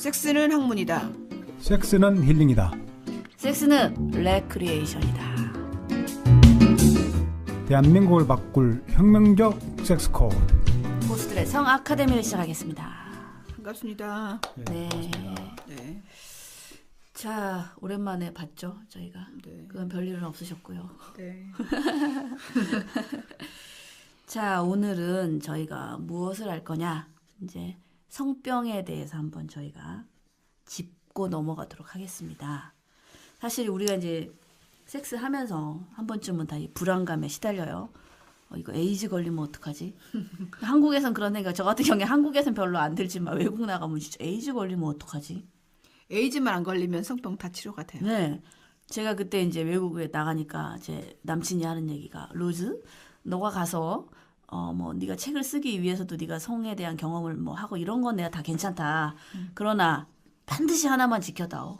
섹스는 학문이다. 섹스는 힐링이다. 섹스는 레크리에이션이다. 대한민국을 바꿀 혁명적 섹스 코드. 호스들의 성 아카데미를 시작하겠습니다. 반갑습니다. 네. 네. 자, 오랜만에 봤죠, 저희가. 네. 그건 별일은 없으셨고요. 네. 자, 오늘은 저희가 무엇을 할 거냐? 이제 성병에 대해서 한번 저희가 짚고 넘어가도록 하겠습니다. 사실 우리가 이제 섹스하면서 한 번쯤은 다 이 불안감에 시달려요. 이거 에이즈 걸리면 어떡하지? 한국에선 그런 생각, 저 같은 경우에 한국에선 별로 안 들지만 외국 나가면 진짜 에이즈 걸리면 어떡하지? 에이즈만 안 걸리면 성병 다 치료가 돼요. 네. 제가 그때 이제 외국에 나가니까 제 남친이 하는 얘기가, 로즈, 너가 가서 뭐 네가 책을 쓰기 위해서도 네가 성에 대한 경험을 뭐 하고 이런 건 내가 다 괜찮다. 그러나 반드시 하나만 지켜다오.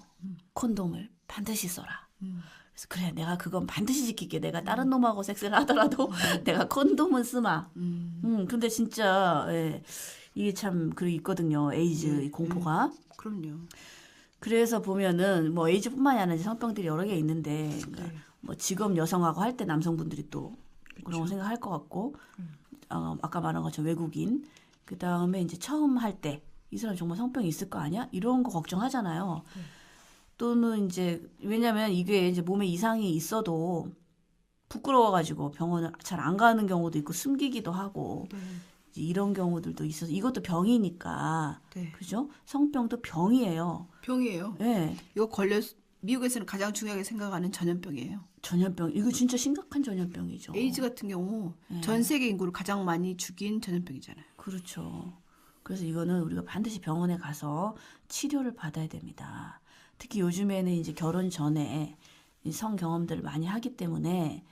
콘돔을 반드시 써라. 그래서 그래, 내가 그건 반드시 지킬게. 내가 다른 놈하고 섹스를 하더라도 내가 콘돔은 쓰마. 근데 진짜 이게 참 그래 있거든요. 에이즈 이 공포가. 그럼요. 그래서 보면은 뭐 에이즈뿐만이 아니라 성병들이 여러 개 있는데, 그러니까 뭐 직업 여성하고 할 때 남성분들이 또 그런 거 생각할 것 같고, 아까 말한 것처럼 외국인, 그 다음에 이제 처음 할 때 이 사람 정말 성병이 있을 거 아니야? 이런 거 걱정하잖아요. 또는 이제 왜냐면 이게 이제 몸에 이상이 있어도 부끄러워가지고 병원을 잘 안 가는 경우도 있고 숨기기도 하고 이제 이런 경우들도 있어서 이것도 병이니까. 네. 그죠? 성병도 병이에요. 병이에요. 네. 이거 미국에서는 가장 중요하게 생각하는 전염병이에요. 전염병. 이거 진짜 심각한 전염병이죠. 에이즈 같은 경우 전 세계 인구를 가장 많이 죽인 전염병이잖아요. 그렇죠. 그래서 이거는 우리가 반드시 병원에 가서 치료를 받아야 됩니다. 특히 요즘에는 이제 결혼 전에 성 경험들을 많이 하기 때문에,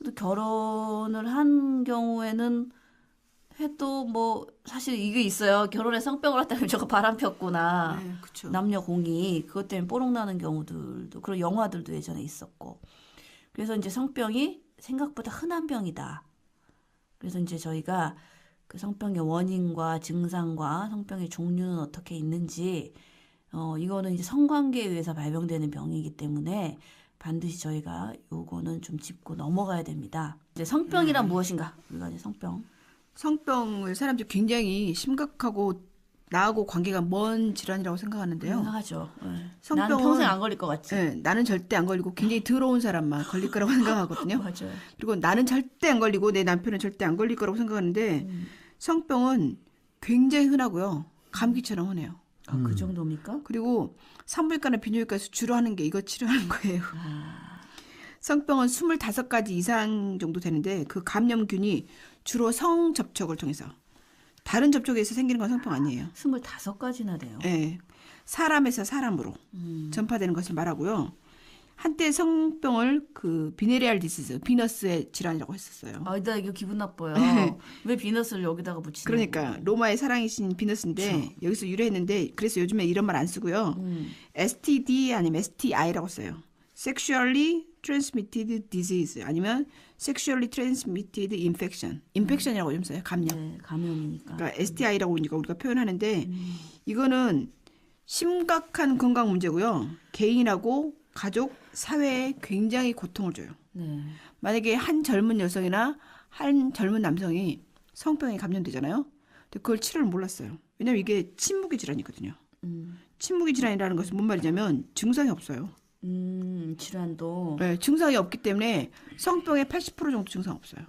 또 결혼을 한 경우에는 해도 뭐 사실 이게 있어요. 결혼에 성병을 했다면 저거 바람 폈구나. 네, 그렇죠. 남녀 공이 그것 때문에 뽀록 나는 경우들도, 그런 영화들도 예전에 있었고. 그래서 이제 성병이 생각보다 흔한 병이다. 그래서 이제 저희가 그 성병의 원인과 증상과 성병의 종류는 어떻게 있는지, 이거는 이제 성관계에 의해서 발병되는 병이기 때문에 반드시 저희가 요거는 좀 짚고 넘어가야 됩니다. 이제 성병이란 무엇인가? 우리가 이제 성병을 사람들이 굉장히 심각하고 나하고 관계가 먼 질환이라고 생각하는데요. 생각하죠. 네. 성병은- 나는 평생 안 걸릴 것 같지? 네, 나는 절대 안 걸리고 굉장히 더러운 사람만 걸릴 거라고 생각하거든요. 맞아요. 그리고 나는 절대 안 걸리고 내 남편은 절대 안 걸릴 거라고 생각하는데 성병은 굉장히 흔하고요. 감기처럼 흔해요. 그 정도입니까? 그리고 산부인과나 비뇨기과에서 주로 하는 게 이거 치료하는 거예요. 성병은 25가지 이상 정도 되는데 그 감염균이 주로 성 접촉을 통해서, 다른 접촉에서 생기는 건 성병 아니에요. 25가지나 돼요. 네. 사람에서 사람으로 전파되는 것을 말하고요. 한때 성병을 그 비네리알 디시즈, 비너스의 질환이라고 했었어요. 나 이거 기분 나빠요. 왜 비너스를 여기다가 붙이냐? 그러니까 로마의 사랑의 신 비너스인데 그렇죠. 여기서 유래했는데, 그래서 요즘에 이런 말 안 쓰고요. STD 아니면 STI라고 써요. Sexually Transmitted Disease 아니면 Sexually Transmitted Infection. Infection이라고 좀 써요. 감염. 네, 감염이니까. 그러니까 STI라고 우리가 표현하는데 이거는 심각한 건강 문제고요. 개인하고 가족, 사회에 굉장히 고통을 줘요. 네. 만약에 한 젊은 여성이나 한 젊은 남성이 성병에 감염되잖아요. 근데 그걸 치료를 몰랐어요. 왜냐면 이게 침묵의 질환이거든요. 침묵의 질환이라는 것은 뭔 말이냐면 증상이 없어요. 질환도. 네, 증상이 없기 때문에 성병의 80% 정도 증상 없어요.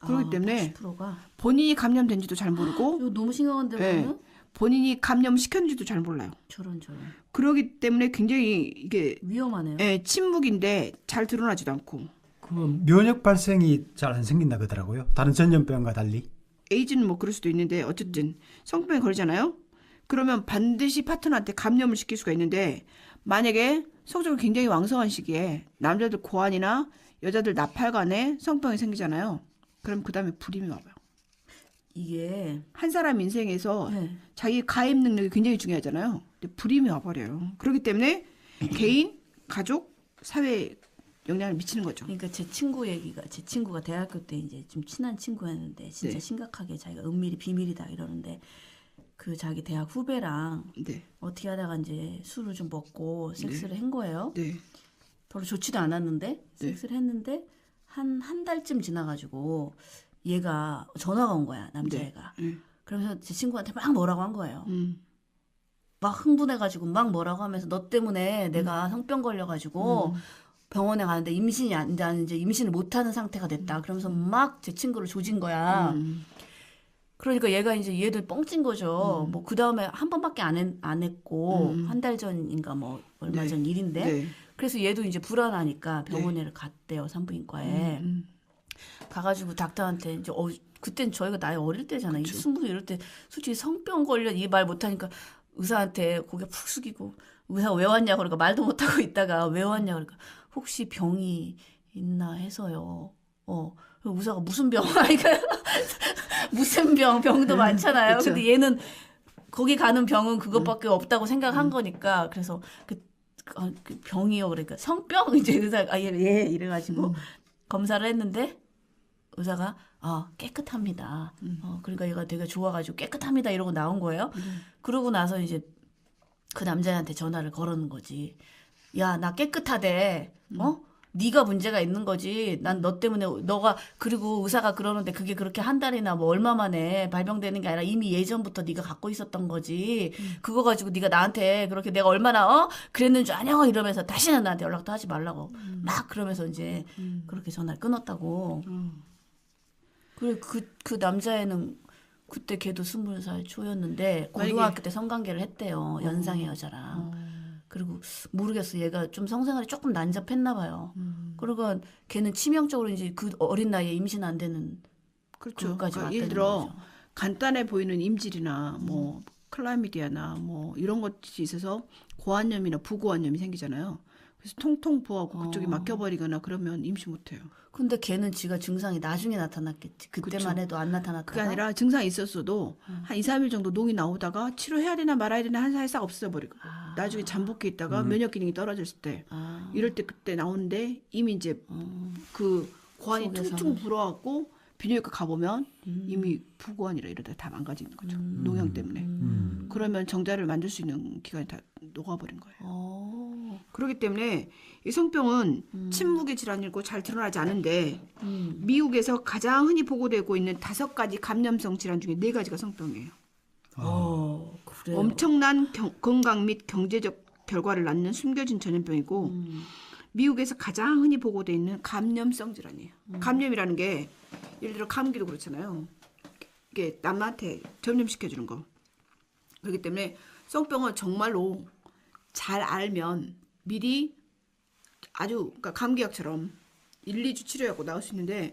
그렇기 때문에 80%가. 본인이 감염된지도 잘 모르고, 이거 너무 심각한데, 네, 그러면? 본인이 감염시켰는지도 잘 몰라요. 저런. 그러기 때문에 굉장히 이게 위험하네요. 침묵인데 잘 드러나지도 않고. 그 면역 발생이 잘 안 생긴다 그러더라고요. 다른 전염병과 달리. 에이즈는 뭐 그럴 수도 있는데 어쨌든 성병에 걸리잖아요. 그러면 반드시 파트너한테 감염을 시킬 수가 있는데, 만약에 성적이 굉장히 왕성한 시기에 남자들 고환이나 여자들 나팔관에 성병이 생기잖아요. 그럼 그 다음에 불임이 와요. 이게 한 사람 인생에서 네. 자기 가입 능력이 굉장히 중요하잖아요. 근데 불임이 와버려요. 그렇기 때문에 개인, 가족, 사회에 영향을 미치는 거죠. 그러니까 제 친구가 대학교 때 이제 좀 친한 친구였는데 진짜 네. 심각하게 자기가 은밀히 비밀이다 이러는데, 그 자기 대학 후배랑 네. 어떻게 하다가 이제 술을 좀 먹고 섹스를 한 거예요. 네. 별로 좋지도 않았는데 섹스를 했는데 한 달쯤 지나가지고 얘가 전화가 온 거야, 남자애가. 네. 그러면서 제 친구한테 막 뭐라고 한 거예요. 막 흥분해가지고 막 뭐라고 하면서 너 때문에 내가 성병 걸려가지고 병원에 가는데 나는 이제 임신을 못하는 상태가 됐다. 그러면서 막 제 친구를 조진 거야. 그러니까 얘가 이제 얘도 뻥찐 거죠. 뭐 그 다음에 한 번밖에 안 했고 한 달 전인가 뭐 얼마 네. 전 일인데. 네. 그래서 얘도 이제 불안하니까 병원에 갔대요, 산부인과에. 가가지고 닥터한테 이제 그땐 저희가 나이 어릴 때잖아요. 20 이럴 때 솔직히 성병 걸려 이 말 못하니까 의사한테 고개 푹 숙이고 의사 왜 왔냐고 그러니까 말도 못하고 있다가 왜 왔냐고 그러니까 혹시 병이 있나 해서요. 그리고 의사가 무슨 병? 그러니까 무슨 병도 많잖아요. 그쵸. 근데 얘는 거기 가는 병은 그것밖에 없다고 생각한 거니까 그래서 그 병이요 그러니까 성병 이제 의사가 예 이래가지고 검사를 했는데 의사가 깨끗합니다. 그러니까 얘가 되게 좋아가지고 깨끗합니다 이러고 나온 거예요. 그러고 나서 이제 그 남자한테 전화를 걸었는 거지. 야, 나 깨끗하대. 네가 문제가 있는 거지. 난 너 때문에 너가 그리고 의사가 그러는데 그게 그렇게 한 달이나 뭐 얼마 만에 발병되는 게 아니라 이미 예전부터 네가 갖고 있었던 거지. 그거 가지고 네가 나한테 그렇게 내가 얼마나 그랬는 줄 아냐 이러면서 다시는 나한테 연락도 하지 말라고 막 그러면서 이제 그렇게 전화를 끊었다고. 그래 그 남자애는 그때 걔도 20살 초였는데 고등학교 때 성관계를 했대요. 연상의 여자랑. 그리고 모르겠어. 얘가 좀 성생활이 조금 난잡했나 봐요. 그러니까 걔는 치명적으로 이제 그 어린 나이에 임신 안 되는 그렇죠. 그것까지 그러니까 왔다는 예를 들어 거죠. 간단해 보이는 임질이나 뭐 클라미디아나 뭐 이런 것이 있어서 고환염이나 부고환염이 생기잖아요. 그래서 통통 부어고 그쪽이 막혀버리거나 그러면 임신 못해요. 근데 걔는 지가 증상이 나중에 나타났겠지. 그때만 그쵸. 해도 안 나타났다가. 그게 아니라 증상이 있었어도 한 2, 3일 정도 농이 나오다가 치료해야 되나 말아야 되나 한 사이에 싹 없어버리고 나중에 잠복해 있다가 면역 기능이 떨어졌을 때 이럴 때 그때 나오는데 이미 이제 그 고환이 속에서. 퉁퉁 불어갖고 비뇨기과 가보면 이미 부고환이라 이러다 다 망가지는 거죠. 농양 때문에. 그러면 정자를 만들 수 있는 기간이 다 녹아버린 거예요. 그렇기 때문에 이 성병은 침묵의 질환이고 잘 드러나지 않은데 미국에서 가장 흔히 보고되고 있는 5가지 감염성 질환 중에 4가지가 성병이에요. 그래요. 엄청난 건강 및 경제적 결과를 낳는 숨겨진 전염병이고 미국에서 가장 흔히 보고되어 있는 감염성 질환이에요. 감염이라는 게 예를 들어 감기도 그렇잖아요. 이게 남한테 전염시켜주는 거. 그렇기 때문에 성병은 정말로 잘 알면 미리 아주 그러니까 감기약처럼 1, 2주 치료하고 나올 수 있는데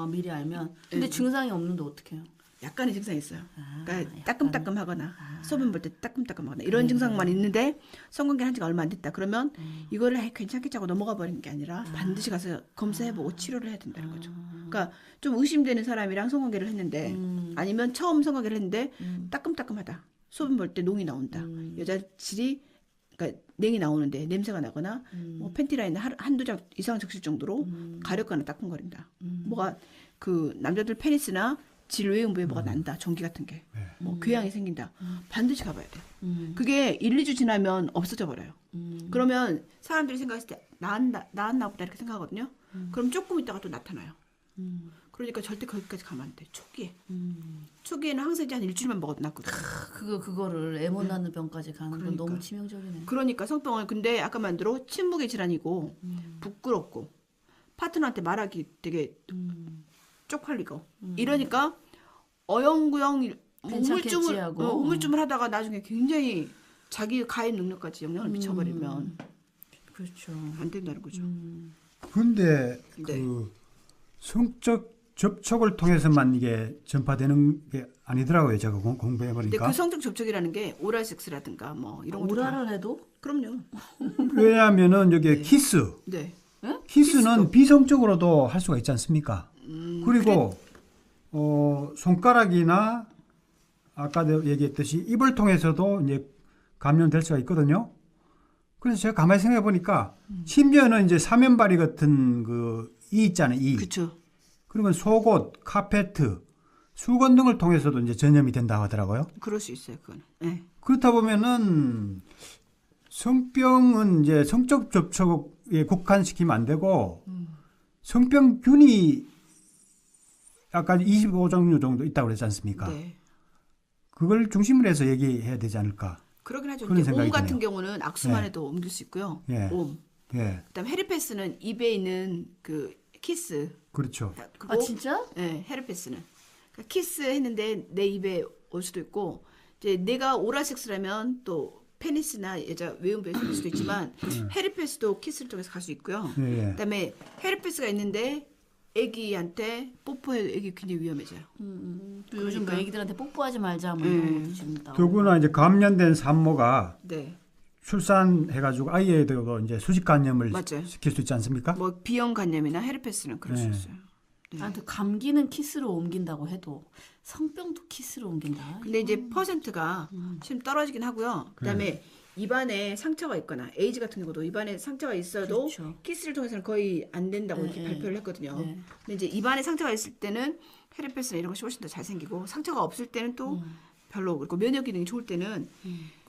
미리 알면. 근데 증상이 없는데 어떡해요? 약간의 증상이 있어요. 그러니까 따끔따끔하거나 소변 볼 때 따끔따끔하거나 이런 증상만 있는데 성관계 한 지가 얼마 안 됐다. 그러면 이거를 괜찮겠지 하고 넘어가 버리는 게 아니라 반드시 가서 검사해보고 치료를 해야 된다는 거죠. 그러니까 좀 의심되는 사람이랑 성관계를 했는데 아니면 처음 성관계를 했는데 따끔따끔하다. 소변 볼 때 농이 나온다. 여자 질이 그러니까 냉이 나오는데 냄새가 나거나 뭐 팬티라인에 한두 장 이상 적실 정도로 가렵거나 따끔거린다. 뭐가 그 남자들 페니스나 질 외음부에 뭐가 난다. 전기 같은 게. 뭐 궤양이 생긴다. 반드시 가봐야 돼요. 그게 1, 2주 지나면 없어져 버려요. 그러면 사람들이 생각했을 때 나았나 보다 이렇게 생각하거든요. 그럼 조금 있다가 또 나타나요. 그러니까 절대 거기까지 가면 안 돼. 초기에. 초기에는 항상 이제 한 일주일만 먹어도 낫거든요. 그거를 애 못 낳는 병까지 가는 건 그러니까. 너무 치명적이네. 그러니까 성병은 근데 아까 말대로 침묵의 질환이고 부끄럽고 파트너한테 말하기 되게 쪽팔리고 이러니까 어영구영 괜찮겠지 하고. 우물쭈물 하다가 나중에 굉장히 자기 가입 능력까지 영향을 미쳐버리면 그렇죠. 안 된다는 거죠. 그런데 네. 그 성적 접촉을 통해서만 이게 전파되는 게 아니더라고요. 제가 공부해 근데 보니까. 그 성적 접촉이라는 게 오랄 섹스라든가 뭐 이런 것도 다- 오랄을 해도? 그럼요. 왜냐하면은 여기 키스, 네. 키스는 비성적으로도 할 수가 있지 않습니까? 그리고 그래. 손가락이나 아까도 얘기했듯이 입을 통해서도 이제 감염될 수가 있거든요. 그래서 제가 가만히 생각해 보니까 심지어는 이제 사면발이 같은 그 이 있잖아요. 이. 그렇죠. 그러면 속옷, 카페트, 수건 등을 통해서도 이제 전염이 된다고 하더라고요. 그럴 수 있어요, 그건. 네. 그렇다 보면은 성병은 이제 성적 접촉에 국한시키면 안 되고 성병균이 아까 25종류 정도 있다고 그랬지 않습니까? 네. 그걸 중심으로 해서 얘기해야 되지 않을까? 그렇긴 하죠. 그런 이제 옴 생각이 같은 드네요. 경우는 악수만 네. 해도 옮길 수 있고요. 예. 옴. 예, 그다음 헤르페스는 입에 있는 그 키스. 그렇죠. 그거, 아 진짜? 네, 헤르페스는. 그러니까 키스했는데 내 입에 올 수도 있고, 이제 내가 오랄 섹스라면 또 페니스나 여자 외음부에 생길 수도 있지만 헤르페스도 키스를 통해서 갈 수 있고요. 예, 예. 그다음에 헤르페스가 있는데 애기한테 뽀뽀해도 애기 굉장히 위험해져요. 요즘 뭐 애기들한테 뽀뽀하지 말자 뭐 이런 것도 지금 나오고. 더구나 이제 감염된 산모가 네, 출산해가지고 아이에도 이제 수직 감염을 맞아요. 시킬 수 있지 않습니까? 뭐 비형 간염이나 헤르페스는 그럴 수 네. 있어요. 아무튼 감기는 키스로 옮긴다고 해도 성병도 키스로 옮긴다. 근데 이제 퍼센트가 지금 떨어지긴 하고요. 그다음에 입안에 상처가 있거나 에이즈 같은 경우도 입안에 상처가 있어도 그렇죠. 키스를 통해서는 거의 안 된다고 이렇게 네, 발표를 했거든요. 네. 근데 이제 입안에 상처가 있을 때는 헤르페스나 이런 것이 훨씬 더 잘 생기고 상처가 없을 때는 또 별로 그리고 면역 기능이 좋을 때는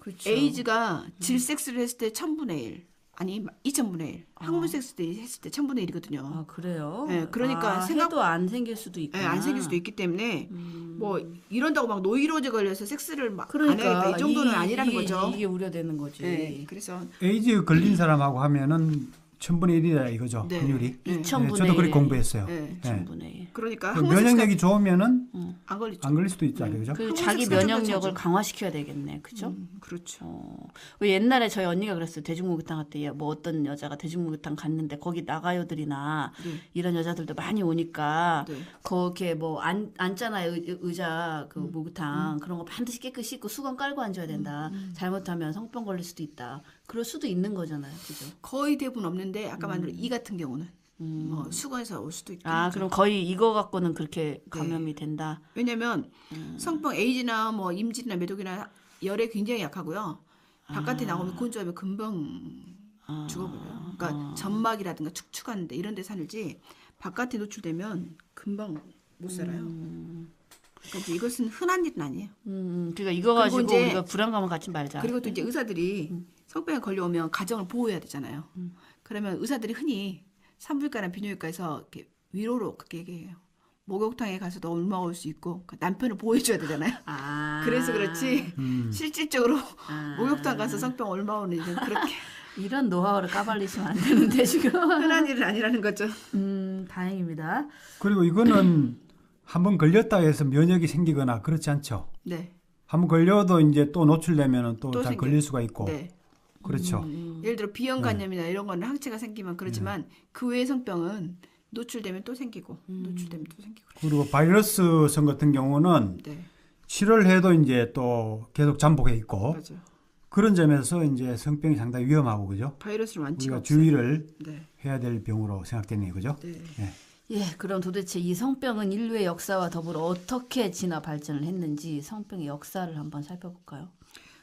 그렇죠. 에이즈가 질 섹스를 했을 때 1000분의 1 아니 2000분의 1 항문 섹스 때 했을 때 1000분의 1이거든요. 아 그래요? 네, 그러니까 해도 안 생길 수도 있구나. 안 생길 수도 있기 때문에 뭐 이런다고 막 노이로제 걸려서 섹스를 막 안 그러니까 해야겠다 이 정도는 아니라는 거죠. 이게 우려되는 거지. 네, 그래서 에이즈 걸린 사람하고 하면은 1000분의 1이다 이거죠. 네. 확률이. 네. 2000분의 저도 그렇게 1. 공부했어요. 네. 1000분의 1. 그러니까 그 항문 면역력이 섹스가 좋으면은 안 걸리죠. 안 걸릴 수도 있죠, 그죠? 그 항문 자기 섹스가 좀 면역력을 하죠. 강화시켜야 되겠네, 그죠? 그렇죠. 왜 옛날에 저희 언니가 그랬어요. 대중목욕탕 갈 때 뭐 어떤 여자가 대중목욕탕 갔는데 거기 나가요들이나 네. 이런 여자들도 많이 오니까 네. 거기에 뭐 앉잖아요 의자 그 목욕탕 그런 거 반드시 깨끗이 씻고 수건 깔고 앉아야 된다. 잘못하면 성병 걸릴 수도 있다. 그럴 수도 있는 거잖아요, 그죠? 거의 대부분 없는데 아까 말한 이 같은 경우는 뭐 수건에서 올 수도 있고. 아 그럼 거의 이거 갖고는 그렇게 감염이 된다. 왜냐면 성병 에이즈나 뭐 임질이나 매독이나 열에 굉장히 약하고요. 바깥에 나오면 건조하면 금방 죽어버려요. 그러니까 점막이라든가 축축한데 이런 데 살지 바깥에 노출되면 금방 못 살아요. 그러니까 이제 이것은 흔한 일은 아니에요. 그러니까 이거 그리고 가지고 이제- 우리가 불안감을 갖지 말자. 그리고 또 이제 의사들이 성병에 걸려오면 가정을 보호해야 되잖아요. 그러면 의사들이 흔히 산부인과나 비뇨기과에서 이렇게 위로로 그렇게 얘기해요. 목욕탕에 가서도 얼마 올 수 있고 그 남편을 보호해줘야 되잖아요. 아. 그래서 그렇지 실질적으로 아. 목욕탕 가서 성병 얼마 오는지 그렇게 이런 노하우를 까발리시면 안 되는데 지금. 흔한 일은 아니라는 거죠. 다행입니다. 그리고 이거는 한번 걸렸다 해서 면역이 생기거나 그렇지 않죠. 네. 한번 걸려도 이제 또 노출되면은 또 또 잘 생겨요. 걸릴 수가 있고. 네. 그렇죠. 예를 들어 비형 간염이나 이런 거는 항체가 생기면 그렇지만 그 외의 성병은 노출되면 또 생기고 노출되면 또 생기고. 그리고 바이러스성 같은 경우는 네. 치료를 해도 이제 또 계속 잠복해 있고 맞아요. 그런 점에서 이제 성병이 상당히 위험하고 그죠. 바이러스는 완치가 우리가 없어요. 주의를 네. 해야 될 병으로 생각되네요, 그죠? 네. 예. 예, 그럼 도대체 이 성병은 인류의 역사와 더불어 어떻게 진화 발전을 했는지 성병의 역사를 한번 살펴볼까요?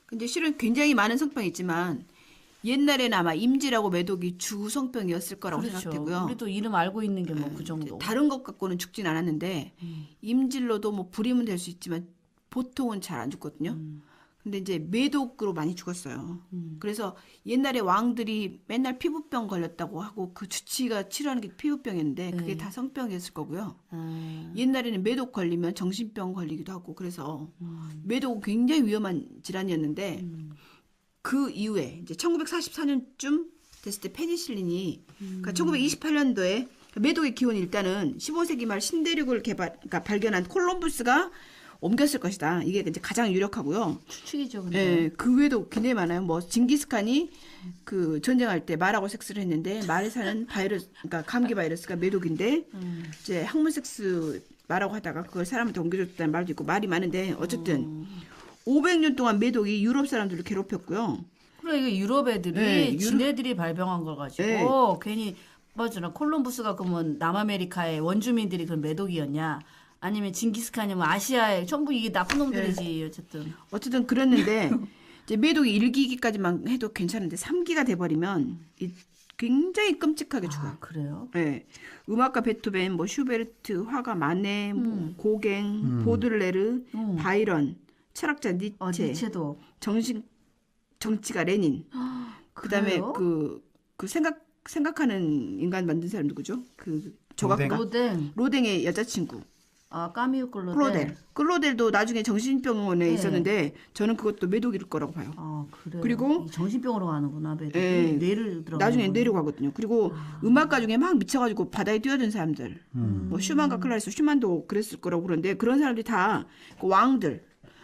근데 실은 굉장히 많은 성병이 있지만 옛날에는 아마 임질하고 매독이 주 성병이었을 거라고 생각되고요. 우리도 이름 알고 있는 게 뭐 그 정도. 다른 것 갖고는 죽진 않았는데 임질로도 뭐 불임은 될 수 있지만 보통은 잘 안 죽거든요. 근데 이제 매독으로 많이 죽었어요. 그래서 옛날에 왕들이 맨날 피부병 걸렸다고 하고 그 주치의가 치료하는 게 피부병이었는데 그게 다 성병이었을 거고요. 옛날에는 매독 걸리면 정신병 걸리기도 하고 그래서 매독은 굉장히 위험한 질환이었는데 그 이후에 이제 1944년쯤 됐을 때 페니실린이 그러니까 1928년도에 매독의 기원이 일단은 15세기 말 신대륙을 그러니까 발견한 콜럼부스가 옮겼을 것이다. 이게 이제 가장 유력하고요. 추측이죠, 근데. 예, 그 외에도 굉장히 많아요. 뭐 징기스칸이 그 전쟁할 때 말하고 섹스를 했는데 말에 사는 바이러스, 그러니까 감기 바이러스가 매독인데 이제 항문 섹스 말하고 하다가 그걸 사람한테 옮겨줬다는 말도 있고 말이 많은데 어쨌든 500년 동안 매독이 유럽 사람들을 괴롭혔고요. 그래 이거 유럽 애들이 네, 지네들이 발병한 걸 가지고 네. 괜히 맞잖아. 콜럼부스가 그러면 남아메리카의 원주민들이 그런 매독이었냐? 아니면 징기스칸이 뭐 아시아에 전부 이게 나쁜 놈들이지 어쨌든. 어쨌든 그랬는데 이제 매독이 1기까지만 해도 괜찮은데 3기가 돼버리면 굉장히 끔찍하게 죽어요. 아, 그래요? 네. 음악가 베토벤, 뭐 슈베르트, 화가 마네, 뭐 고갱, 보들레르, 바이런, 철학자 니체, 니체도. 정치가 레닌. 그다음에 그래요? 그 생각하는 인간 만든 사람 누구죠? 그 조각가 로댕의 여자친구 아, 까미우 클로델. 클로델도 나중에 정신병원에 네. 있었는데 저는 그것도 매독일 거라고 봐요. 아, 그래요? 그리고 이 정신병으로 가는구나, 매독이. 예, 뇌를 들어가. 나중에 뇌로 가거든요. 그리고 음악가 중에 막 미쳐가지고 바다에 뛰어든 사람들, 뭐 슈만과 클라리스, 슈만도 그랬을 거라고 그러는데 그런 사람들이 다그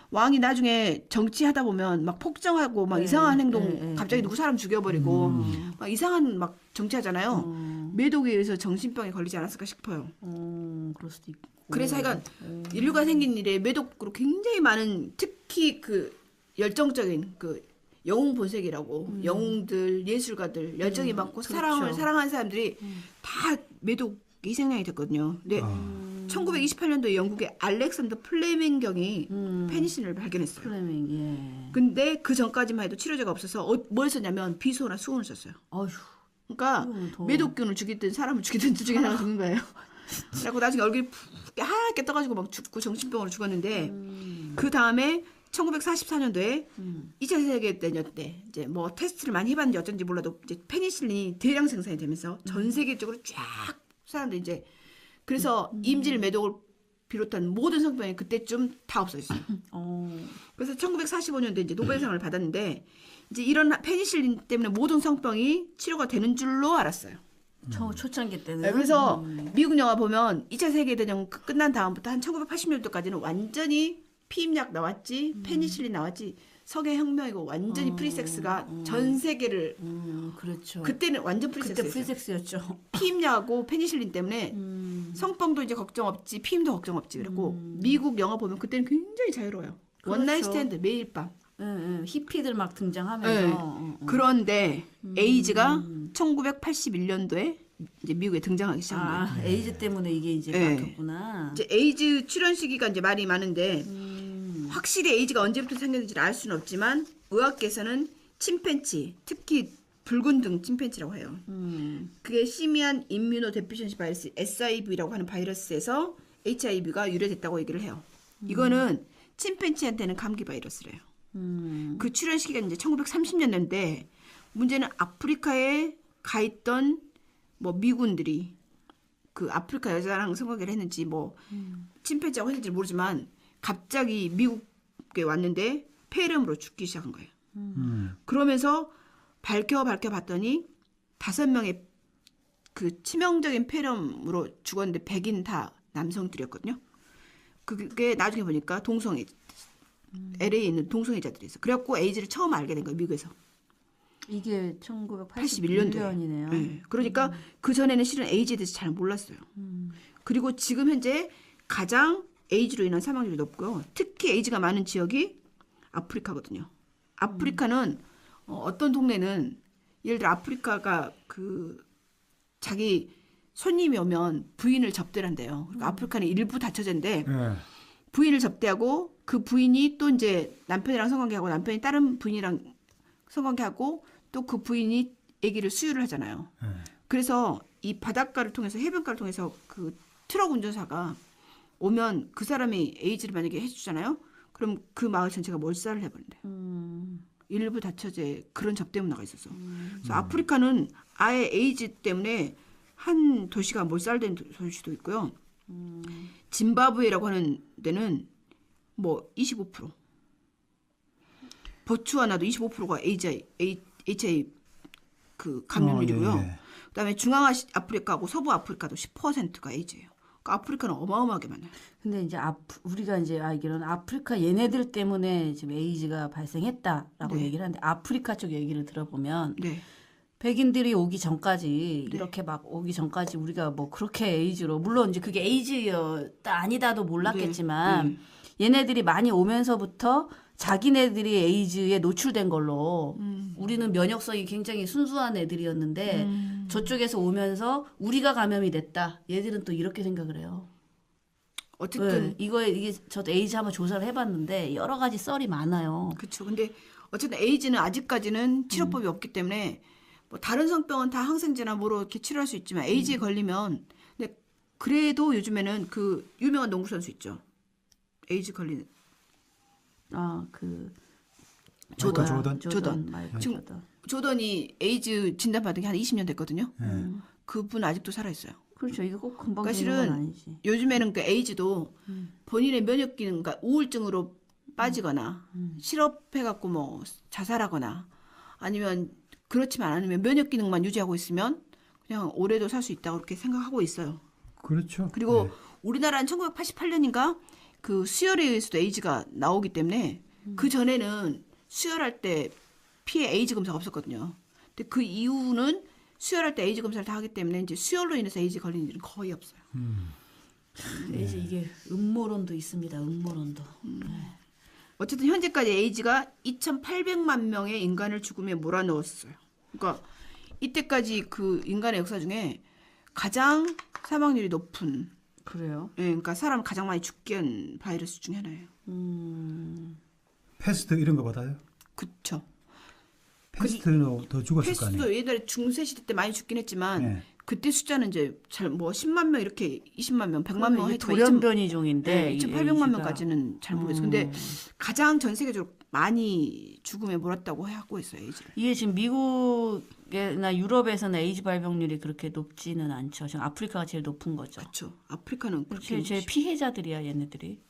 왕이 나중에 정치하다 보면 막 폭정하고 막 이상한 행동, 갑자기 누구 사람 죽여버리고 막 이상한 막 정치하잖아요. 매독에 의해서 정신병에 걸리지 않았을까 싶어요. 그럴 수도 있고. 그래서 하여간 인류가 생긴 일에 매독으로 굉장히 많은 특히 그 열정적인 그 영웅 본색이라고 영웅들 예술가들 열정이 많고 그렇죠. 사랑하는 사람들이 다 매독 희생양이 됐거든요. 근데 1928년도에 영국의 알렉산더 플레밍경이 페니실린을 발견했어요. 플레밍, 예. 근데 그 전까지만 해도 치료제가 없어서 뭘 썼냐면 비소나 수은을 썼어요. 어휴. 그러니까 매독균을 죽이든 사람을 죽이든 둘 중에 하나가 죽는 거예요. 그래갖고 나중에 얼굴이 푹 하얗게 떠가지고 막 죽고 정신병으로 죽었는데 그 다음에 1944년도에 2차 세계대전 때 이제 뭐 테스트를 많이 해봤는지 어쩐지 몰라도 이제 페니실린이 대량 생산이 되면서 전 세계적으로 쫙 사람들이 이제 그래서 임질 매독을 비롯한 모든 성병이 그때쯤 다 없어졌어요. 그래서 1945년도에 이제 노벨상을 받았는데 이제 이런 페니실린 때문에 모든 성병이 치료가 되는 줄로 알았어요. 초창기 때는. 네, 그래서 미국 영화 보면 2차 세계대전 끝난 다음부터 한 1980년도까지는 완전히 피임약 나왔지, 페니실린 나왔지, 석해혁명이고 완전히 프리섹스가 전 세계를 그렇죠. 그때는 완전 그때 프리섹스였어요. 프리섹스였죠. 피임약하고 페니실린 때문에 성병도 이제 걱정 없지, 피임도 걱정 없지. 그랬고 미국 영화 보면 그때는 굉장히 자유로워요. 그렇죠. 원나잇 스탠드 매일 밤. 히피들 막 등장하면서. 네. 그런데 에이즈가 1981년도에 이제 미국에 등장하기 시작한 거예요. 에이즈 때문에 이게 이제 네. 바뀌었구나. 이제 에이즈 출현 시기가 이제 말이 많은데 확실히 에이즈가 언제부터 생겼는지를 알 수는 없지만 의학계에서는 침팬치, 특히 붉은 등 침팬치라고 해요. 그게 시미안 임뮤노 데피션시 바이러스 SIV라고 하는 바이러스에서 HIV가 유래됐다고 얘기를 해요. 이거는 침팬치한테는 감기 바이러스래요. 그 출현 시기가 이제 1930년대인데 문제는 아프리카에 가 있던 뭐 미군들이 그 아프리카 여자랑 성관계를 했는지 뭐 침팬지하고 했는지 모르지만 갑자기 미국에 왔는데 폐렴으로 죽기 시작한 거예요. 그러면서 밝혀봤더니 5명의 그 치명적인 폐렴으로 죽었는데 100인 다 남성들이었거든요. 그게 나중에 보니까 동성애 LA에 있는 동성애자들이 있어. 그래갖고 에이즈를 처음 알게 된 거예요, 미국에서. 이게 1981년이네요. 네. 그러니까 그 전에는 실은 에이즈에 대해서 잘 몰랐어요. 그리고 지금 현재 가장 에이즈로 인한 사망률이 높고요. 특히 에이즈가 많은 지역이 아프리카거든요. 아프리카는 어떤 동네는 예를 들어 아프리카가 그 자기 손님이 오면 부인을 접대한대요. 그러니까 아프리카는 일부 다처제인데 부인을 접대하고 그 부인이 또 이제 남편이랑 성관계하고 남편이 다른 부인이랑 성관계하고 또 그 부인이 아기를 수유를 하잖아요. 그래서 이 바닷가를 통해서 해변가를 통해서 그 트럭 운전사가 오면 그 사람이 에이즈를 만약에 해주잖아요. 그럼 그 마을 전체가 몰살을 해버린대. 일부 다처제 그런 접대 문화가 있어서. 그래서 아프리카는 아예 에이즈 때문에 한 도시가 몰살된 도시도 있고요. 짐바브웨라고 하는 데는 뭐 25%. 보츠와나도 25%가 HIV 그 감염률이고요. 그다음에 중앙아프리카하고 서부 아프리카도 10%가 에이즈예요. 그러니까 아프리카는 어마어마하게 많아요. 근데 이제 우리가 이제 알기로는 아프리카 얘네들 때문에 지금 에이즈가 발생했다라고 얘기를 하는데 아프리카 쪽 얘기를 들어보면 백인들이 오기 전까지 이렇게 막 오기 전까지 우리가 뭐 그렇게 에이즈로 물론 이제 그게 에이즈였다 아니다도 몰랐겠지만 얘네들이 많이 오면서부터 자기네들이 에이즈에 노출된 걸로 우리는 면역성이 굉장히 순수한 애들이었는데 저쪽에서 오면서 우리가 감염이 됐다. 얘들은 또 이렇게 생각을 해요. 어쨌든 이게 저도 에이즈 한번 조사를 해봤는데 여러 가지 썰이 많아요. 그렇죠. 근데 어쨌든 에이즈는 아직까지는 치료법이 없기 때문에 뭐 다른 성병은 다 항생제나 뭐로 이렇게 치료할 수 있지만 에이즈에 걸리면 근데 그래도 요즘에는 그 유명한 농구 선수 있죠. 에이즈 걸리는 그 조던. 마이클 지금 조던. 조던이 에이즈 진단받은 게 한 20년 됐거든요. 그분 아직도 살아있어요. 그렇죠. 이거 꼭 금방 그러니까 되는 건 실은 아니지. 요즘에는 그 에이즈도 본인의 면역 기능, 그러니까 우울증으로 빠지거나 실업해갖고 뭐 자살하거나 아니면 그렇지만 않으면 면역 기능만 유지하고 있으면 그냥 오래도 살 수 있다고 그렇게 생각하고 있어요. 그렇죠. 그리고 네. 우리나라는 1988년인가 그 수혈에 의해서도 에이즈가 나오기 때문에 그 전에는 수혈할 때 피해 에이즈 검사가 없었거든요. 근데 그 이후는 수혈할 때 에이즈 검사를 다 하기 때문에 이제 수혈로 인해서 에이즈 걸리는 일은 거의 없어요. 이제 이게 음모론도 있습니다. 음모론도. 어쨌든 현재까지 에이즈가 2,800만 명의 인간을 죽음에 몰아넣었어요. 그러니까 이때까지 그 인간의 역사 중에 가장 사망률이 높은, 그래요? 예, 그러니까 사람 가장 많이 죽게 한 바이러스 중에 하나예요. 패스트 이런 거보다요? 그쵸. 패스트도 더 죽었을 거 아니에요? 패스도 옛날에 중세 시대 때 많이 죽긴 했지만 네. 그때 숫자는 이제 잘 뭐 10만 명 이렇게 20만 명, 100만 명 이게 했지만 돌연변이종인데 2,800만 명까지는 잘 모르겠어요. 근데 가장 전 세계적으로 많이 죽음에 몰았다고 하고 있어요, 에이즈를. 이게 지금 미국이나 유럽에서는 에이즈 발병률이 그렇게 높지는 않죠. 지금 아프리카가 제일 높은 거죠. 그렇죠. 아프리카는 그렇게 제일 피해자들이야 얘네들이.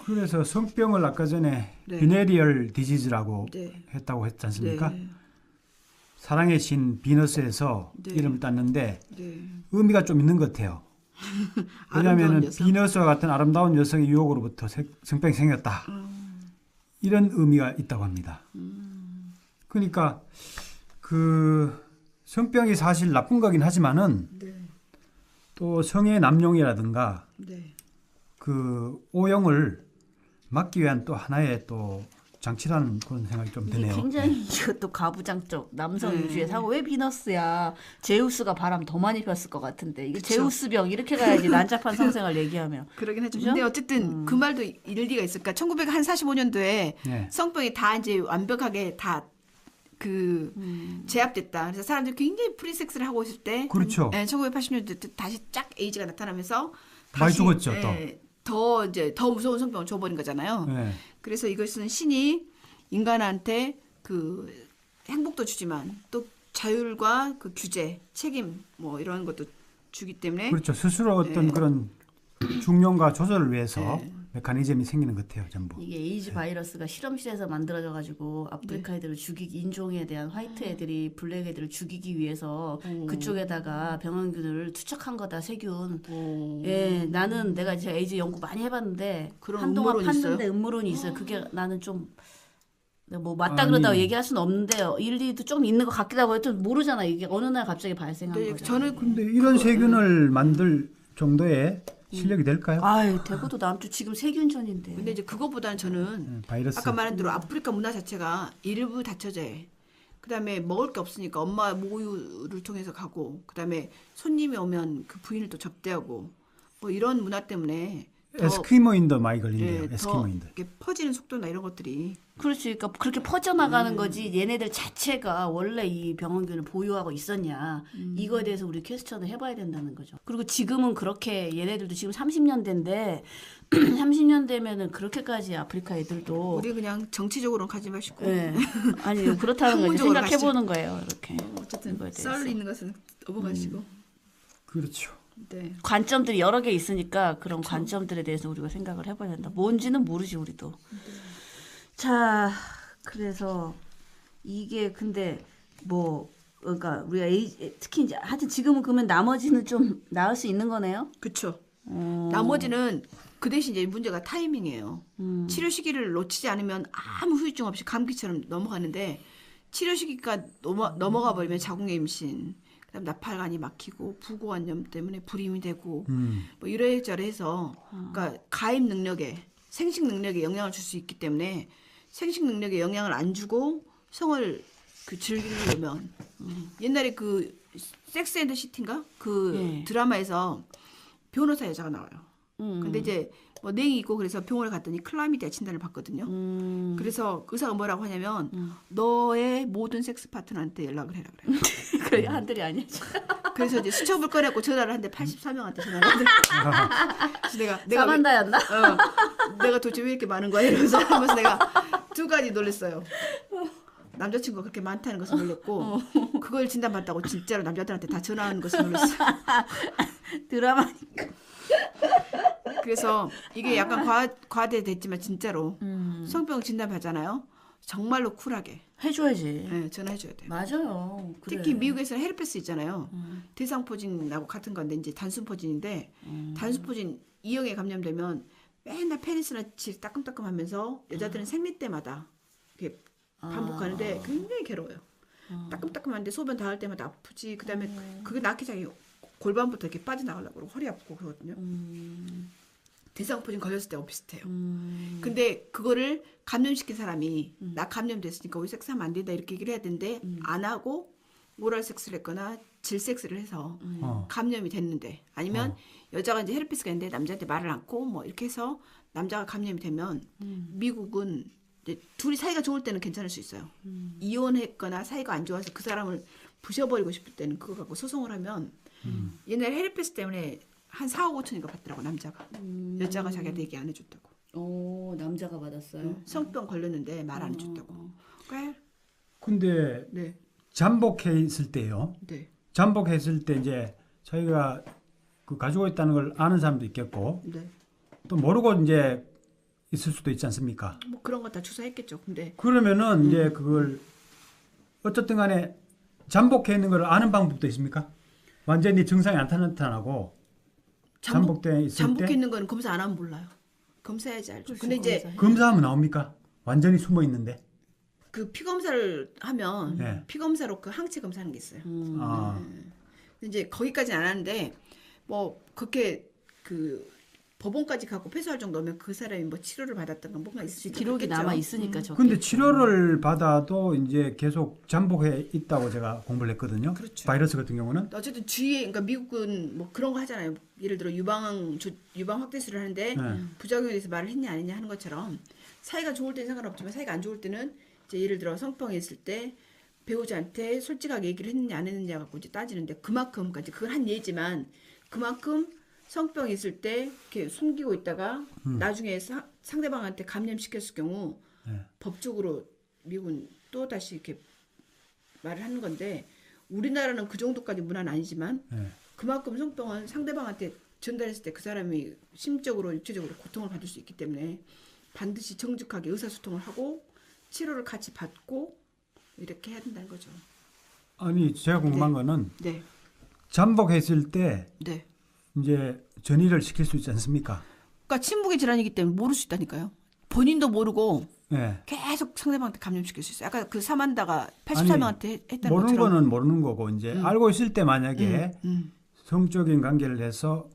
그래서 성병을 아까 전에 네. 비네리얼 디지즈라고 네. 했다고 했지 않습니까? 네. 사랑의 신 비너스에서 네. 이름을 땄는데 네. 의미가 좀 있는 것 같아요. 아름다운 왜냐하면 여성. 비너스와 같은 아름다운 여성의 유혹으로부터 성병이 생겼다. 이런 의미가 있다고 합니다. 그러니까 그 성병이 사실 나쁜 거긴 하지만은 네. 또 성의 남용이라든가 네. 그 오용을 막기 위한 또 하나의 또 장치라는 그런 생각이 좀 이게 드네요. 굉장히 이것도 가부장적 남성 네. 위주의 사고. 왜 비너스야? 제우스가 바람 더 많이 폈을 것 같은데 이게 그쵸. 제우스병 이렇게 가야지 난잡한 성생활 얘기하면. 그러긴 하죠. 그죠? 근데 어쨌든 그 말도 일리가 있을까? 1945년도에 네. 성병이 다 이제 완벽하게 다 그 제압됐다. 그래서 사람들이 굉장히 프리섹스를 하고 있을 때, 그렇죠. 1980년대 때 다시 쫙 에이즈가 나타나면서 많이 다시, 죽었죠, 더 이제 더 무서운 성병을 줘버린 거잖아요. 네. 그래서 이것은 신이 인간한테 그 행복도 주지만 또 자율과 그 규제, 책임 뭐 이런 것도 주기 때문에 그렇죠. 스스로 어떤 네. 그런 중용과 조절을 위해서 네. 메커니즘이 생기는 것 같아요, 전부. 이게 에이즈 바이러스가 실험실에서 만들어져 가지고 아프리카 애들을 죽이기 인종에 대한 화이트 애들이 블랙 애들을 죽이기 위해서 그쪽에다가 병원균을 투척한 거다 세균. 예, 나는 내가 이제 에이즈 연구 많이 해봤는데 그런 한동안 음모론이 팠는데 있어요? 음모론이 있어요. 그게 나는 좀 뭐 맞다 아니. 그러다고 얘기할 수는 없는데 일리도 좀 있는 것 같기도 하고 좀 모르잖아. 이게 어느 날 갑자기 발생한 근데 거죠. 저는 근데 이런 세균을 만들 정도의 실력이 될까요? 아유 대구도 남쪽 지금 세균전인데. 근데 이제 그거보다는 저는 바이러스. 아까 말한 대로 아프리카 문화 자체가 일부 다처제. 그다음에 먹을 게 없으니까 엄마 모유를 통해서 가고 그다음에 손님이 오면 그 부인을 또 접대하고 뭐 이런 문화 때문에 더, 에스키모인도 많이 걸린대요. 더 에스키모인들. 이렇게 퍼지는 속도나 이런 것들이 그렇지. 그러니까 그렇게 퍼져나가는 거지. 얘네들 자체가 원래 이 병원균을 보유하고 있었냐. 이거에 대해서 우리 퀘스천을 해봐야 된다는 거죠. 그리고 지금은 그렇게 얘네들도 지금 30년대인데 30년대면은 그렇게까지 아프리카 애들도 우리 그냥 정치적으로는 가지 마시고 예. 아니 그렇다는 거 이제 학문적으로 생각해보는 거예요. 이렇게. 어쨌든 이거에 대해서. 썰 있는 것은 넘어가시고 그렇죠. 네. 관점들이 여러 개 있으니까 그런 관점들에 대해서 우리가 생각을 해봐야 된다. 뭔지는 모르지 우리도. 자, 그래서 이게 근데 뭐 그러니까 우리가 특히 이제 하여튼 지금은 그러면 나머지는 좀 나을 수 있는 거네요. 그렇죠. 나머지는 그 대신 이제 문제가 타이밍이에요. 치료 시기를 놓치지 않으면 아무 후유증 없이 감기처럼 넘어가는데 치료 시기가 넘어가 버리면 자궁의 임신, 그다음 나팔관이 막히고 부고환염 때문에 불임이 되고 뭐 이래저래해서 그러니까 가입 능력에 생식 능력에 영향을 줄 수 있기 때문에 생식 능력에 영향을 안 주고 성을 그 즐기려면 옛날에 그 섹스 앤드 시티인가 그 예. 드라마에서 변호사 여자가 나와요. 근데 이제 뭐 냉이 있고 그래서 병원에 갔더니 클라미디아 진단을 받거든요. 그래서 의사가 뭐라고 하냐면 너의 모든 섹스 파트너한테 연락을 해라 그래요. 그래 한들이 아니야. 그래서 이제 수첩을 꺼내고 전화를 하는데 84명한테 전화를 하는데 그래서 내가 사만다였나? 내가 도대체 왜 이렇게 많은 거야 이러면서 하면서 내가 두 가지 놀랬어요. 남자친구가 그렇게 많다는 것을 놀랬고 그걸 진단받다고 진짜로 남자들한테 다 전화하는 것을 놀랐어요. 드라마니까. 그래서 이게 약간 과대됐지만 진짜로 성병 진단받잖아요. 정말로 쿨하게 해줘야지. 네, 전화해줘야 돼요. 맞아요. 그래. 특히 미국에서는 헤르페스 있잖아요. 대상포진하고 같은 건데 이제 단순포진인데 단순포진 E형에 감염되면 맨날 페니스라치 따끔따끔하면서 여자들은 생리 때마다 이렇게 반복하는데 굉장히 괴로워요. 따끔따끔한데 소변 닿을 때마다 아프지. 그다음에 그게 낳기 전에 골반부터 이렇게 빠져나가려고 그러고 허리 아프고 그러거든요. 대상포진 걸렸을 때하고 비슷해요. 근데 그거를 감염시킨 사람이 나 감염됐으니까 우리 섹스하면 안 된다 이렇게 얘기를 해야 되는데 안 하고 오랄 섹스를 했거나 질 섹스를 해서 감염이 됐는데 아니면 여자가 이제 헤르페스가 있는데 남자한테 말을 않고 뭐 이렇게 해서 남자가 감염이 되면 미국은 이제 둘이 사이가 좋을 때는 괜찮을 수 있어요. 이혼했거나 사이가 안 좋아서 그 사람을 부셔버리고 싶을 때는 그거 갖고 소송을 하면 옛날에 헤르페스 때문에 한 4억 5천인가 받더라고 남자가. 여자가 자기한테 얘기 안 해줬다고. 오 남자가 받았어요. 성병 걸렸는데 말 안 해줬다고. 그래? 근데 네. 잠복해 있을 때요. 네. 잠복했을 때 이제 자기가 그 가지고 있다는 걸 아는 사람도 있겠고 네. 또 모르고 이제 있을 수도 있지 않습니까? 뭐 그런 거 다 주사했겠죠. 근데 그러면은 이제 그걸 어쨌든 간에 잠복해 있는 걸 아는 방법도 있습니까? 완전히 증상이 안 나타나고 잠복돼 있을 잠복해 때 있는 거는 검사 안 하면 몰라요. 검사해야지 알죠. 근데 이제 검사하면 나옵니까? 완전히 숨어 있는데. 그 피 검사를 하면 네. 피 검사로 그 항체 검사하는 게 있어요. 아, 근데 이제 거기까지는 안 하는데 뭐 그렇게 그 법원까지 갖고 패소할 정도면 그 사람이 뭐 치료를 받았던가 뭔가 있을 기록이 남아 있으니까 저. 근데 치료를 받아도 이제 계속 잠복해 있다고 제가 공부를 했거든요. 그렇죠. 바이러스 같은 경우는. 어쨌든 주위에 그러니까 미국은 뭐 그런 거 하잖아요. 예를 들어 유방 확대술을 하는데 네. 부작용에 대해서 말을 했냐 안 했냐 하는 것처럼 사이가 좋을 때는 상관없지만 사이가 안 좋을 때는 이제 예를 들어 성병이 있을 때 배우자한테 솔직하게 얘기를 했느냐 안 했느냐 갖고 이제 따지는데 그만큼까지 그건 한 예지만 그만큼 성병이 있을 때 이렇게 숨기고 있다가 나중에 상대방한테 감염시켰을 경우 네. 법적으로 미국은 또 다시 이렇게 말을 하는 건데 우리나라는 그 정도까지 문화는 아니지만 네. 그만큼 성병은 상대방한테 전달했을 때 그 사람이 심적으로 육체적으로 고통을 받을 수 있기 때문에 반드시 정직하게 의사소통을 하고 치료를 같이 받고 이렇게 해야 된다는 거죠. 아니 제가 궁금한 거는 네, 잠복했을 때 네. 이제 전이를 시킬 수 있지 않습니까? 그러니까 침묵의 질환이기 때문에 모를 수 있다니까요. 본인도 모르고 네. 계속 상대방한테 감염시킬 수 있어요. 아까 그 사만다가 84명한테 했다는 모르는 것처럼. 거는 모르는 거고 이제 알고 있을 때 만약에 성적인 관계를 해서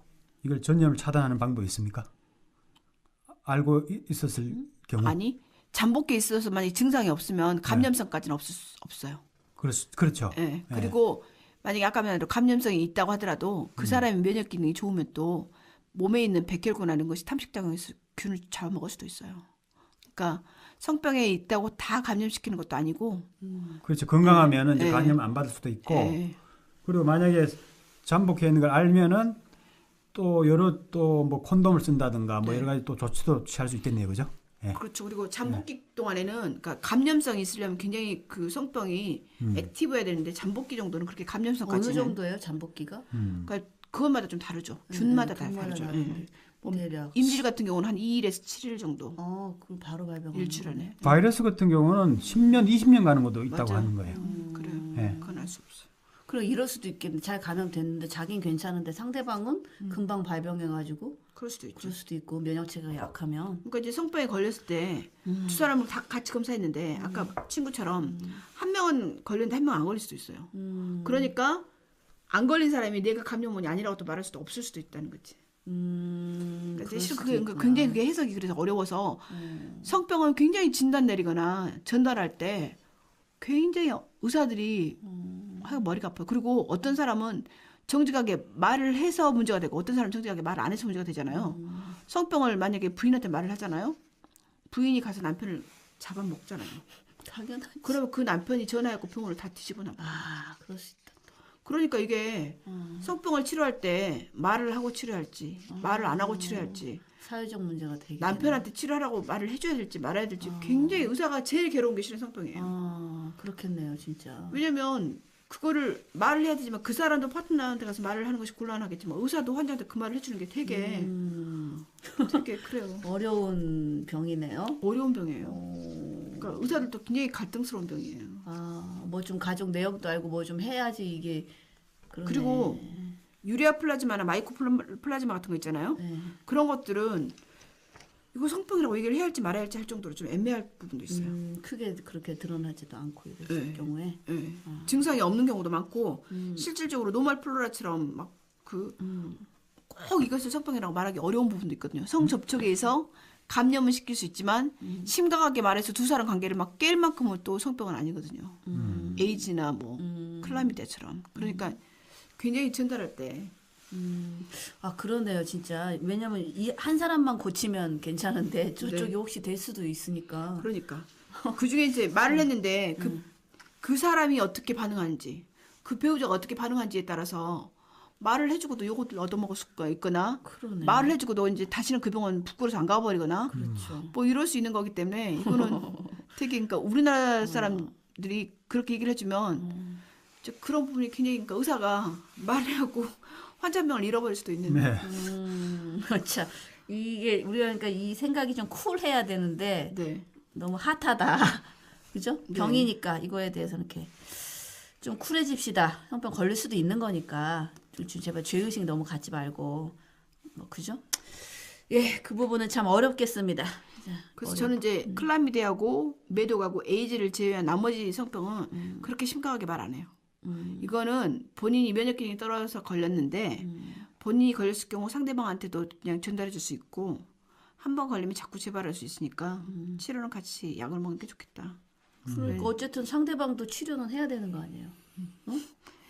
이걸 전염을 차단하는 방법이 있습니까? 알고 있었을 경우. 아니 잠복기에 있어서 만약 증상이 없으면 감염성까지는 없어요. 그렇죠. 예. 그리고 만약에 아까 말한 대로 감염성이 있다고 하더라도 그 사람의 면역 기능이 좋으면 또 몸에 있는 백혈구나 이런 것이 탐식작용해서 균을 잡아먹을 수도 있어요. 그러니까 성병에 있다고 다 감염시키는 것도 아니고. 그렇죠. 건강하면은 이제 네. 감염 안 받을 수도 있고. 예. 그리고 만약에 잠복해 있는 걸 알면은 또 여러 또 뭐 콘돔을 쓴다든가 뭐 여러 가지 또 조치도 취할 수 있겠네요, 그죠? 예. 그렇죠. 그리고 잠복기 동안에는 그러니까 감염성이 있으려면 굉장히 그 성병이 액티브해야 되는데 잠복기 정도는 그렇게 어느 감염성까지는. 정도예요 잠복기가? 그러니까 그것마다 좀 다르죠. 균마다 다 균마다 다르죠. 다른데. 예. 뭐 대략. 임실 같은 경우는 한 2일에서 7일 정도 그럼 바로 발병. 일주일에. 바이러스 같은 경우는 10년, 20년 가는 것도 있다고 맞아요. 하는 거예요. 그래요. 예. 그건 알 수 없어요. 그리고 이럴 수도 있겠네. 잘 감염됐는데 자기는 괜찮은데 상대방은 금방 발병해가지고 그럴 수도 있죠. 그럴 수도 있고 면역체가 약하면. 그러니까 이제 성병에 걸렸을 때 두 사람을 다 같이 검사했는데 아까 친구처럼 한 명은 걸렸는데 한 명은 안 걸릴 수도 있어요. 그러니까 안 걸린 사람이 내가 감염원이 아니라고 또 말할 수도 없을 수도 있다는 거지. 그러니까 그럴 실은 수도 그게 있구나. 굉장히 그게 해석이 그래서 어려워서 성병은 굉장히 진단 내리거나 전달할 때 굉장히 의사들이 하여 머리가 아파요. 그리고 어떤 사람은 정직하게 말을 해서 문제가 되고 어떤 사람은 정직하게 말을 안 해서 문제가 되잖아요. 성병을 만약에 부인한테 말을 하잖아요. 부인이 가서 남편을 잡아먹잖아요. 당연하지. 그러면 그 남편이 전화해갖고 병원을 다 뒤집어 놔. 아, 그럴 수 있다. 그러니까 이게 성병을 치료할 때 말을 하고 치료할지 말을 안 하고 치료할지 사회적 문제가 되게. 남편한테 치료하라고 말을 해줘야 될지 말아야 될지 굉장히 의사가 제일 괴로운 게 실은 성병이에요. 아, 그렇겠네요, 진짜. 왜냐면 그거를 말을 해야 되지만 그 사람도 파트너한테 가서 말을 하는 것이 곤란하겠지만 의사도 환자한테 그 말을 해주는 게 되게 되게 그래요. 어려운 병이네요. 어려운 병이에요. 그러니까 의사들도 굉장히 갈등스러운 병이에요. 아, 뭐 좀 가족 내역도 알고 뭐 좀 해야지 이게. 그러네. 그리고 유리아 플라즈마나 마이코 플라즈마 같은 거 있잖아요. 네. 그런 것들은 이거 성병이라고 얘기를 해야 할지 말아야 할지 할 정도로 좀 애매할 부분도 있어요. 크게 그렇게 드러나지도 않고 이럴 네. 경우에. 네. 증상이 없는 경우도 많고 실질적으로 노말 플로라처럼 막 꼭 이것을 성병이라고 말하기 어려운 부분도 있거든요. 성접촉에 의해서 감염을 시킬 수 있지만 심각하게 말해서 두 사람 관계를 막 깰 만큼은 또 성병은 아니거든요. 에이즈나 뭐 클라미디아처럼. 그러니까 굉장히 전달할 때 아, 그러네요, 진짜. 왜냐면 이 한 사람만 고치면 괜찮은데 저쪽이 네. 혹시 될 수도 있으니까. 그러니까 그 중에 이제 말을 했는데 그 사람이 어떻게 반응하는지 그 배우자가 어떻게 반응하는지에 따라서 말을 해주고도 요것을 얻어먹을 수가 있거나 그러네. 말을 해주고도 이제 다시는 그 병원 부끄러워서 안 가버리거나 그렇죠. 뭐 이럴 수 있는 거기 때문에 이거는 되게 그러니까 우리나라 사람들이 그렇게 얘기를 해주면 그런 부분이 굉장히 그러니까 의사가 말을 하고 환자명을 잃어버릴 수도 있는. 네. 참 이게 우리가 그러니까 이 생각이 좀 쿨해야 되는데 네. 너무 핫하다. 그죠? 네. 병이니까 이거에 대해서는 이렇게 좀 쿨해집시다. 성병 걸릴 수도 있는 거니까 좀 제발 죄의식 너무 갖지 말고 뭐 그죠? 예, 그 부분은 참 어렵겠습니다. 그래서 저는 이제 클라미디아하고 메독하고 에이즈를 제외한 나머지 성병은 그렇게 심각하게 말 안 해요. 이거는 본인이 면역 기능이 떨어져서 걸렸는데 본인이 걸렸을 경우 상대방한테도 그냥 전달해 줄 수 있고 한 번 걸리면 자꾸 재발할 수 있으니까 치료는 같이 약을 먹는 게 좋겠다. 그러니까 어쨌든 상대방도 치료는 해야 되는 거 아니에요? 어?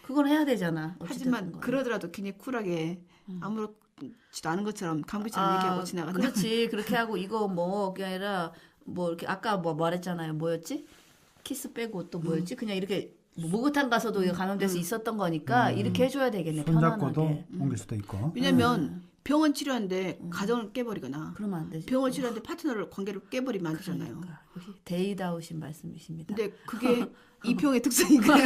그건 해야 되잖아. 하지만 그러더라도 굉장히 쿨하게 아무렇지도 않은 것처럼 감기처럼 얘기하고 지나간다. 그렇지. 그렇게 하고 이거 뭐 그게 아니라 뭐 이렇게 아까 뭐 말했잖아요. 뭐였지? 키스 빼고 또 뭐였지? 그냥 이렇게 뭐 목욕탕 가서도 감염될 수 있었던 거니까 이렇게 해줘야 되겠네. 손잡고도 편안하게. 옮길 수도 있고. 왜냐면 병원 치료하는데 가정을 깨버리거나 그러면 안 되지. 병원 치료하는데 파트너를 관계를 깨버리면 안 되잖아요. 그러니까. 역시 데이다우신 말씀이십니다. 근데 그게 이 병의 특성이고요.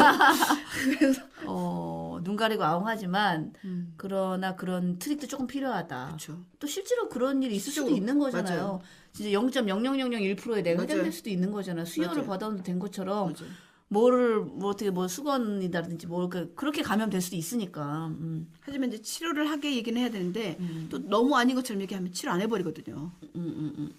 눈 가리고 아웅하지만 그러나 그런 트릭도 조금 필요하다. 그렇죠. 또 실제로 그런 일이 있을 수도 실제로. 있는 거잖아요. 맞아요. 진짜 0.0001%에 내가 맞아요. 해당될 수도 있는 거잖아요. 수혈을 맞아요. 받아도 된 것처럼 맞아요. 뭐를 뭐 어떻게 뭐 수건이라든지 뭐 그렇게 감염될 수도 있으니까. 하지만 이제 치료를 하게 얘기는 해야 되는데 또 너무 아닌 것처럼 얘기하면 치료 안 해버리거든요.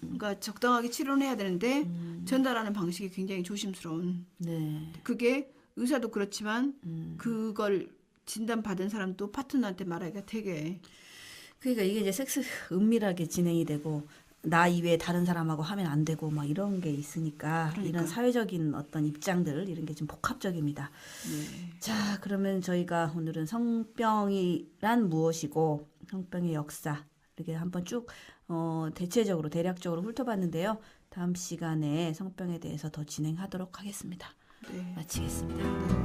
그러니까 적당하게 치료는 해야 되는데 전달하는 방식이 굉장히 조심스러운. 네. 그게 의사도 그렇지만 그걸 진단받은 사람도 파트너한테 말하기가 되게 그러니까 이게 이제 섹스 은밀하게 진행이 되고 나 이외에 다른 사람하고 하면 안 되고 막 이런 게 있으니까 그러니까. 이런 사회적인 어떤 입장들 이런 게 좀 복합적입니다. 자, 그러면 저희가 오늘은 성병이란 무엇이고 성병의 역사 이렇게 한번 쭉 대체적으로 대략적으로 훑어봤는데요. 다음 시간에 성병에 대해서 더 진행하도록 하겠습니다. 네. 마치겠습니다.